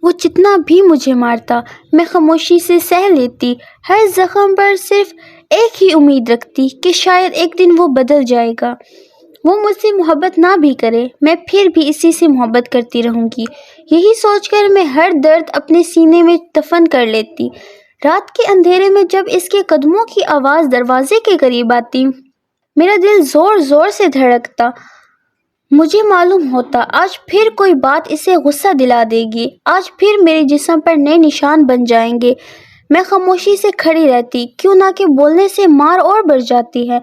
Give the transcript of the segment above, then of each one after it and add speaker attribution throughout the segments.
Speaker 1: وہ جتنا بھی مجھے مارتا میں خاموشی سے سہ لیتی، ہر زخم پر صرف ایک ہی امید رکھتی کہ شاید ایک دن وہ بدل جائے گا، وہ مجھ سے محبت نہ بھی کرے، میں پھر بھی اسی سے محبت کرتی رہوں گی۔ یہی سوچ کر میں ہر درد اپنے سینے میں دفن کر لیتی۔ رات کے اندھیرے میں جب اس کے قدموں کی آواز دروازے کے قریب آتی، میرا دل زور زور سے دھڑکتا۔ مجھے معلوم ہوتا آج پھر کوئی بات اسے غصہ دلا دے گی، آج پھر میرے جسم پر نئے نشان بن جائیں گے۔ میں خاموشی سے کھڑی رہتی، کیوں نہ کہ بولنے سے مار اور بڑھ جاتی ہے،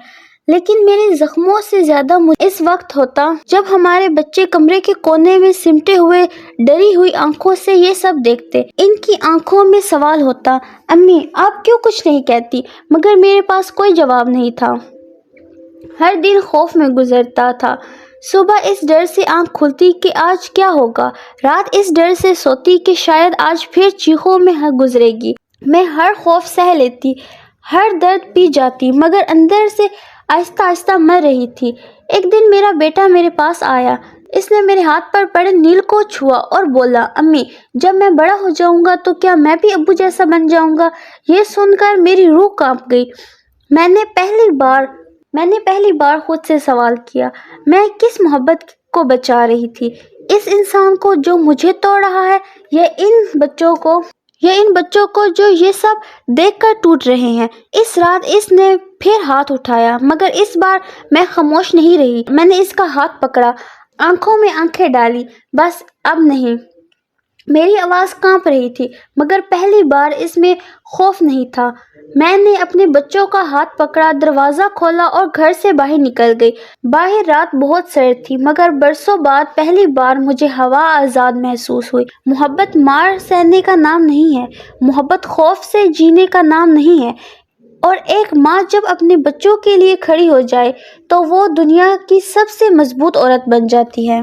Speaker 1: لیکن میرے زخموں سے زیادہ مجھے اس وقت ہوتا جب ہمارے بچے کمرے کے کونے میں سمٹے ہوئے ڈری ہوئی آنکھوں سے یہ سب دیکھتے۔ ان کی آنکھوں میں سوال ہوتا، امی آپ کیوں کچھ نہیں کہتی؟ مگر میرے پاس کوئی جواب نہیں تھا۔ ہر دن خوف میں گزرتا تھا، صبح اس ڈر سے آنکھ کھلتی کہ آج کیا ہوگا، رات اس ڈر سے سوتی کہ شاید آج پھر چیخوں میں گزرے گی۔ میں ہر خوف سہ لیتی، ہر درد پی جاتی، مگر اندر سے آہستہ آہستہ مر رہی تھی۔ ایک دن میرا بیٹا میرے پاس آیا، اس نے میرے ہاتھ پر پڑے نیل کو چھوا اور بولا، امی جب میں بڑا ہو جاؤں گا تو کیا میں بھی ابو جیسا بن جاؤں گا؟ یہ سن کر میری روح کانپ گئی۔ میں نے پہلی بار خود سے سوال کیا، میں کس محبت کو بچا رہی تھی؟ اس انسان کو جو مجھے توڑ رہا ہے، یا ان بچوں کو جو یہ سب دیکھ کر ٹوٹ رہے ہیں؟ اس رات اس نے پھر ہاتھ اٹھایا، مگر اس بار میں خاموش نہیں رہی۔ میں نے اس کا ہاتھ پکڑا، آنکھوں میں آنکھیں ڈالی، بس اب نہیں۔ میری آواز کانپ رہی تھی، مگر پہلی بار اس میں خوف نہیں تھا۔ میں نے اپنے بچوں کا ہاتھ پکڑا، دروازہ کھولا اور گھر سے باہر نکل گئی۔ باہر رات بہت سرد تھی، مگر برسوں بعد پہلی بار مجھے ہوا آزاد محسوس ہوئی۔ محبت مار سہنے کا نام نہیں ہے، محبت خوف سے جینے کا نام نہیں ہے، اور ایک ماں جب اپنے بچوں کے لیے کھڑی ہو جائے تو وہ دنیا کی سب سے مضبوط عورت بن جاتی ہے۔